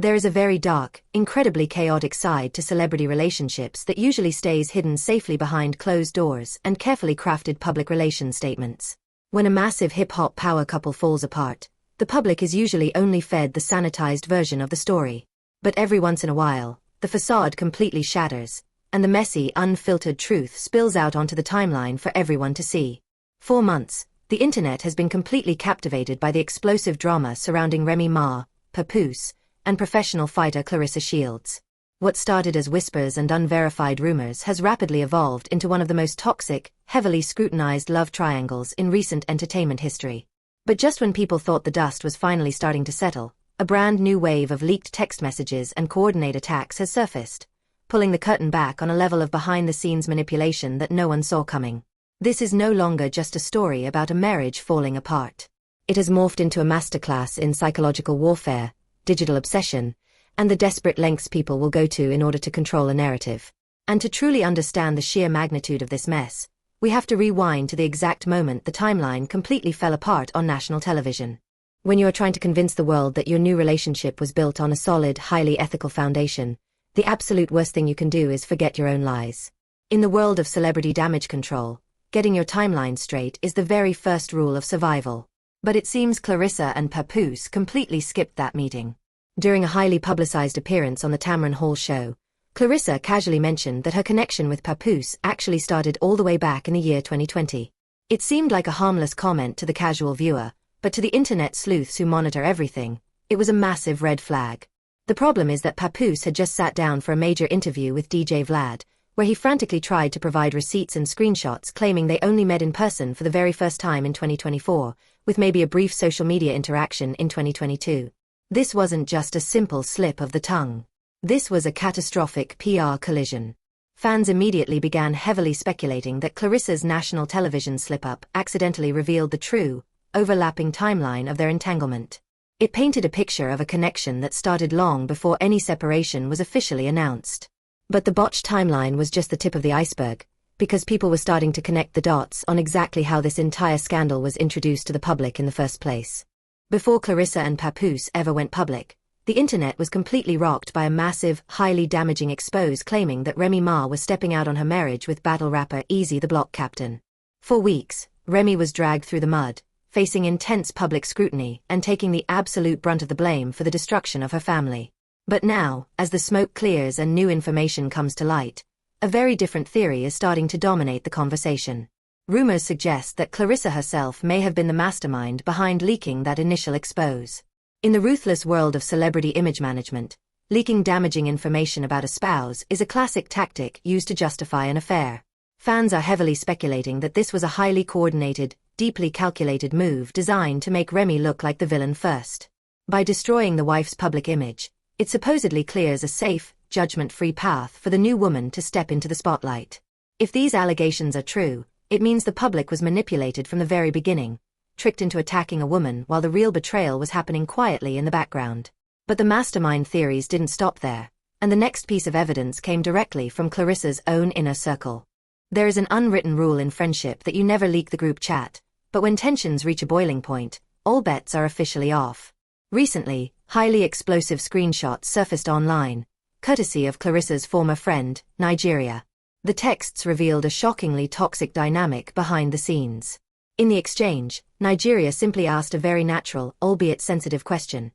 There is a very dark, incredibly chaotic side to celebrity relationships that usually stays hidden safely behind closed doors and carefully crafted public relations statements. When a massive hip-hop power couple falls apart, the public is usually only fed the sanitized version of the story. But every once in a while, the facade completely shatters, and the messy, unfiltered truth spills out onto the timeline for everyone to see. For months, the internet has been completely captivated by the explosive drama surrounding Remy Ma, Papoose, and professional fighter Claressa Shields. What started as whispers and unverified rumors has rapidly evolved into one of the most toxic, heavily scrutinized love triangles in recent entertainment history. But just when people thought the dust was finally starting to settle, a brand new wave of leaked text messages and coordinate attacks has surfaced, pulling the curtain back on a level of behind-the-scenes manipulation that no one saw coming. This is no longer just a story about a marriage falling apart. It has morphed into a masterclass in psychological warfare, digital obsession, and the desperate lengths people will go to in order to control a narrative. And to truly understand the sheer magnitude of this mess, we have to rewind to the exact moment the timeline completely fell apart on national television. When you are trying to convince the world that your new relationship was built on a solid, highly ethical foundation, the absolute worst thing you can do is forget your own lies. In the world of celebrity damage control, getting your timeline straight is the very first rule of survival. But it seems Claressa and Papoose completely skipped that meeting. During a highly publicized appearance on the Tamron Hall show, Claressa casually mentioned that her connection with Papoose actually started all the way back in the year 2020. It seemed like a harmless comment to the casual viewer, but to the internet sleuths who monitor everything, it was a massive red flag. The problem is that Papoose had just sat down for a major interview with DJ Vlad, where he frantically tried to provide receipts and screenshots claiming they only met in person for the very first time in 2024, with maybe a brief social media interaction in 2022. This wasn't just a simple slip of the tongue. This was a catastrophic PR collision. Fans immediately began heavily speculating that Claressa's national television slip-up accidentally revealed the true, overlapping timeline of their entanglement. It painted a picture of a connection that started long before any separation was officially announced. But the botched timeline was just the tip of the iceberg, because people were starting to connect the dots on exactly how this entire scandal was introduced to the public in the first place. Before Claressa and Papoose ever went public, the internet was completely rocked by a massive, highly damaging expose claiming that Remy Ma was stepping out on her marriage with battle rapper Easy the Block Captain. For weeks, Remy was dragged through the mud, facing intense public scrutiny and taking the absolute brunt of the blame for the destruction of her family. But now, as the smoke clears and new information comes to light, a very different theory is starting to dominate the conversation. Rumors suggest that Claressa herself may have been the mastermind behind leaking that initial expose. In the ruthless world of celebrity image management, leaking damaging information about a spouse is a classic tactic used to justify an affair. Fans are heavily speculating that this was a highly coordinated, deeply calculated move designed to make Remy look like the villain first. By destroying the wife's public image, it supposedly clears a safe, judgment-free path for the new woman to step into the spotlight. If these allegations are true, it means the public was manipulated from the very beginning, tricked into attacking a woman while the real betrayal was happening quietly in the background. But the mastermind theories didn't stop there, and the next piece of evidence came directly from Claressa's own inner circle. There is an unwritten rule in friendship that you never leak the group chat, but when tensions reach a boiling point, all bets are officially off. Recently, highly explosive screenshots surfaced online, courtesy of Claressa's former friend, Nigeria. The texts revealed a shockingly toxic dynamic behind the scenes. In the exchange, Nigeria simply asked a very natural, albeit sensitive question.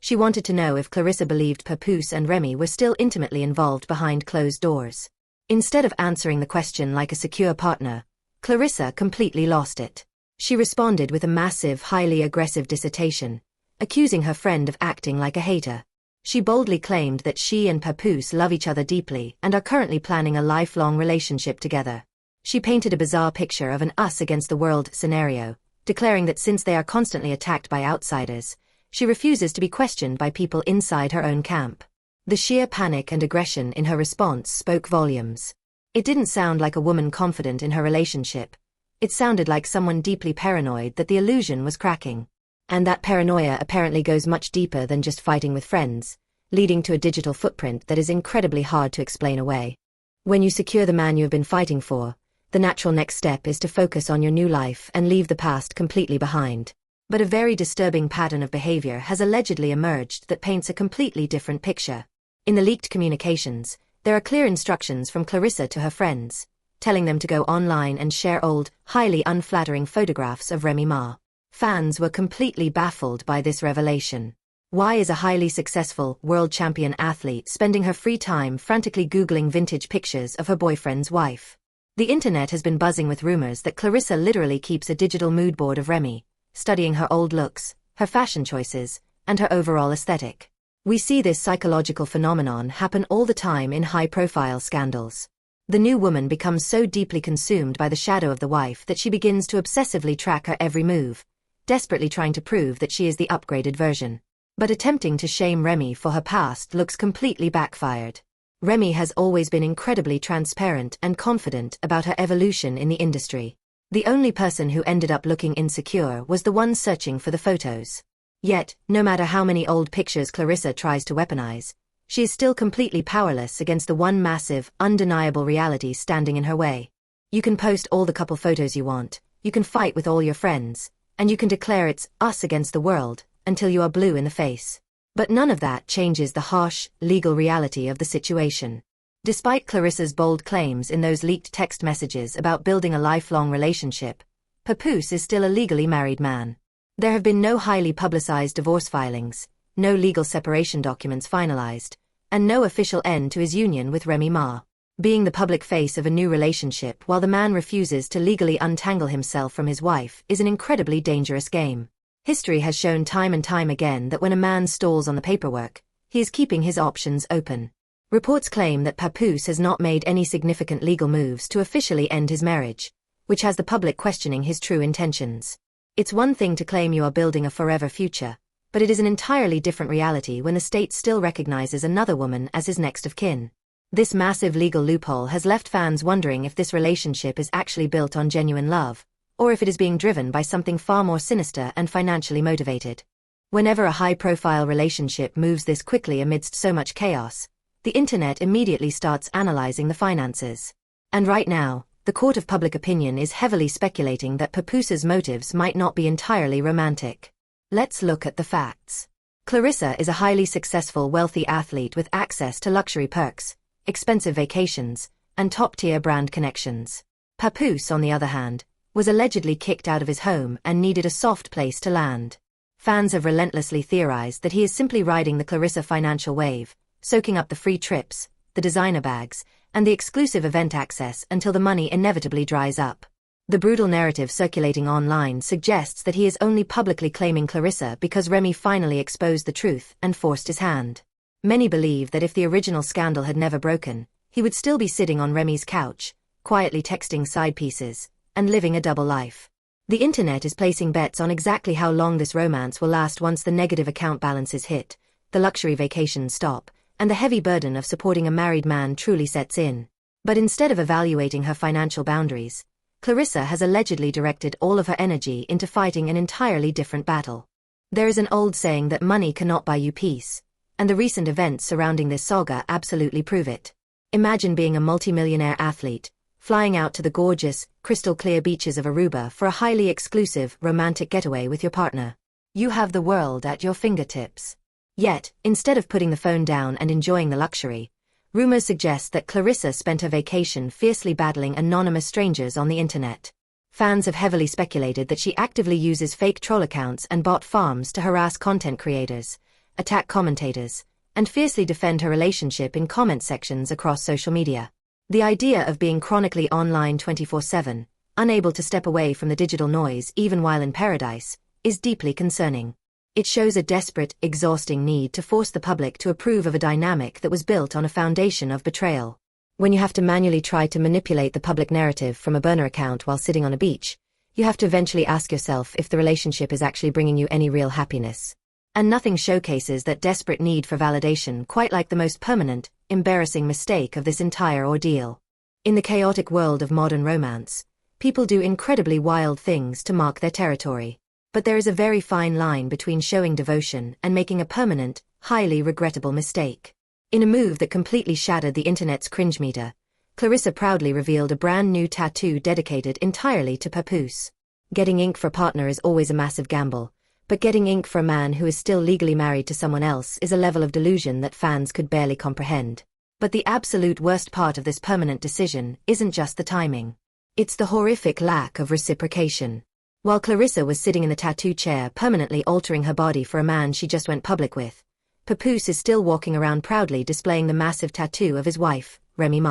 She wanted to know if Claressa believed Papoose and Remy were still intimately involved behind closed doors. Instead of answering the question like a secure partner, Claressa completely lost it. She responded with a massive, highly aggressive dissertation, accusing her friend of acting like a hater. She boldly claimed that she and Papoose love each other deeply and are currently planning a lifelong relationship together. She painted a bizarre picture of an us-against-the-world scenario, declaring that since they are constantly attacked by outsiders, she refuses to be questioned by people inside her own camp. The sheer panic and aggression in her response spoke volumes. It didn't sound like a woman confident in her relationship. It sounded like someone deeply paranoid that the illusion was cracking. And that paranoia apparently goes much deeper than just fighting with friends, leading to a digital footprint that is incredibly hard to explain away. When you secure the man you have been fighting for, the natural next step is to focus on your new life and leave the past completely behind. But a very disturbing pattern of behavior has allegedly emerged that paints a completely different picture. In the leaked communications, there are clear instructions from Claressa to her friends, telling them to go online and share old, highly unflattering photographs of Remy Ma. Fans were completely baffled by this revelation. Why is a highly successful, world champion athlete spending her free time frantically Googling vintage pictures of her boyfriend's wife? The internet has been buzzing with rumors that Claressa literally keeps a digital mood board of Remy, studying her old looks, her fashion choices, and her overall aesthetic. We see this psychological phenomenon happen all the time in high-profile scandals. The new woman becomes so deeply consumed by the shadow of the wife that she begins to obsessively track her every move, desperately trying to prove that she is the upgraded version. But attempting to shame Remy for her past looks completely backfired. Remy has always been incredibly transparent and confident about her evolution in the industry. The only person who ended up looking insecure was the one searching for the photos. Yet, no matter how many old pictures Claressa tries to weaponize, she is still completely powerless against the one massive, undeniable reality standing in her way. You can post all the couple photos you want, you can fight with all your friends, and you can declare it's us against the world, until you are blue in the face. But none of that changes the harsh, legal reality of the situation. Despite Claressa's bold claims in those leaked text messages about building a lifelong relationship, Papoose is still a legally married man. There have been no highly publicized divorce filings, no legal separation documents finalized, and no official end to his union with Remy Ma. Being the public face of a new relationship while the man refuses to legally untangle himself from his wife is an incredibly dangerous game. History has shown time and time again that when a man stalls on the paperwork, he is keeping his options open. Reports claim that Papoose has not made any significant legal moves to officially end his marriage, which has the public questioning his true intentions. It's one thing to claim you are building a forever future, but it is an entirely different reality when the state still recognizes another woman as his next of kin. This massive legal loophole has left fans wondering if this relationship is actually built on genuine love, or if it is being driven by something far more sinister and financially motivated. Whenever a high-profile relationship moves this quickly amidst so much chaos, the internet immediately starts analyzing the finances. And right now, the court of public opinion is heavily speculating that Papoose's motives might not be entirely romantic. Let's look at the facts. Claressa is a highly successful, wealthy athlete with access to luxury perks, expensive vacations, and top-tier brand connections. Papoose, on the other hand, was allegedly kicked out of his home and needed a soft place to land. Fans have relentlessly theorized that he is simply riding the Claressa financial wave, soaking up the free trips, the designer bags, and the exclusive event access until the money inevitably dries up. The brutal narrative circulating online suggests that he is only publicly claiming Claressa because Remy finally exposed the truth and forced his hand. Many believe that if the original scandal had never broken, he would still be sitting on Remy's couch, quietly texting side pieces, and living a double life. The internet is placing bets on exactly how long this romance will last once the negative account balances hit, the luxury vacations stop, and the heavy burden of supporting a married man truly sets in. But instead of evaluating her financial boundaries, Claressa has allegedly directed all of her energy into fighting an entirely different battle. There is an old saying that money cannot buy you peace, and the recent events surrounding this saga absolutely prove it. Imagine being a multimillionaire athlete, flying out to the gorgeous, crystal-clear beaches of Aruba for a highly exclusive, romantic getaway with your partner. You have the world at your fingertips. Yet, instead of putting the phone down and enjoying the luxury, rumors suggest that Claressa spent her vacation fiercely battling anonymous strangers on the internet. Fans have heavily speculated that she actively uses fake troll accounts and bot farms to harass content creators, attack commentators, and fiercely defend her relationship in comment sections across social media. The idea of being chronically online 24/7, unable to step away from the digital noise even while in paradise, is deeply concerning. It shows a desperate, exhausting need to force the public to approve of a dynamic that was built on a foundation of betrayal. When you have to manually try to manipulate the public narrative from a burner account while sitting on a beach, you have to eventually ask yourself if the relationship is actually bringing you any real happiness. And nothing showcases that desperate need for validation quite like the most permanent, embarrassing mistake of this entire ordeal. In the chaotic world of modern romance, people do incredibly wild things to mark their territory. But there is a very fine line between showing devotion and making a permanent, highly regrettable mistake. In a move that completely shattered the internet's cringe meter, Claressa proudly revealed a brand new tattoo dedicated entirely to Papoose. Getting ink for a partner is always a massive gamble, But getting ink for a man who is still legally married to someone else is a level of delusion that fans could barely comprehend. But the absolute worst part of this permanent decision isn't just the timing. It's the horrific lack of reciprocation. While Claressa was sitting in the tattoo chair permanently altering her body for a man she just went public with, Papoose is still walking around proudly displaying the massive tattoo of his wife, Remy.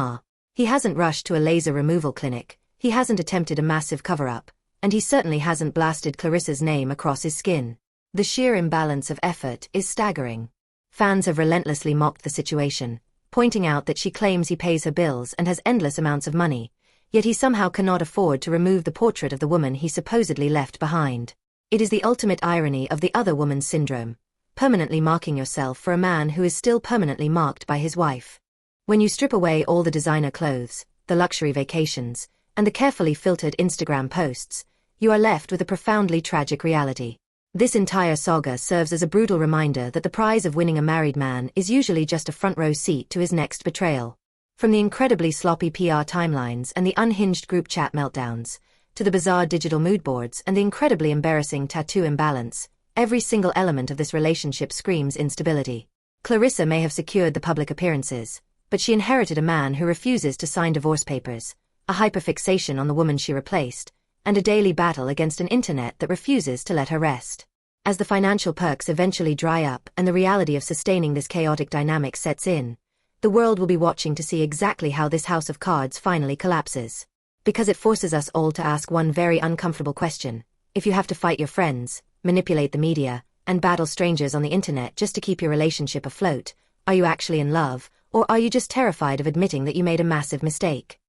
He hasn't rushed to a laser removal clinic, he hasn't attempted a massive cover-up, and he certainly hasn't blasted Claressa's name across his skin. The sheer imbalance of effort is staggering. Fans have relentlessly mocked the situation, pointing out that she claims he pays her bills and has endless amounts of money, yet he somehow cannot afford to remove the portrait of the woman he supposedly left behind. It is the ultimate irony of the other woman's syndrome, permanently marking yourself for a man who is still permanently marked by his wife. When you strip away all the designer clothes, the luxury vacations, and the carefully filtered Instagram posts, you are left with a profoundly tragic reality. This entire saga serves as a brutal reminder that the prize of winning a married man is usually just a front-row seat to his next betrayal. From the incredibly sloppy PR timelines and the unhinged group chat meltdowns, to the bizarre digital mood boards and the incredibly embarrassing tattoo imbalance, every single element of this relationship screams instability. Claressa may have secured the public appearances, but she inherited a man who refuses to sign divorce papers, a hyperfixation on the woman she replaced, and a daily battle against an internet that refuses to let her rest. As the financial perks eventually dry up and the reality of sustaining this chaotic dynamic sets in, the world will be watching to see exactly how this house of cards finally collapses. Because it forces us all to ask one very uncomfortable question: if you have to fight your friends, manipulate the media, and battle strangers on the internet just to keep your relationship afloat, are you actually in love, or are you just terrified of admitting that you made a massive mistake?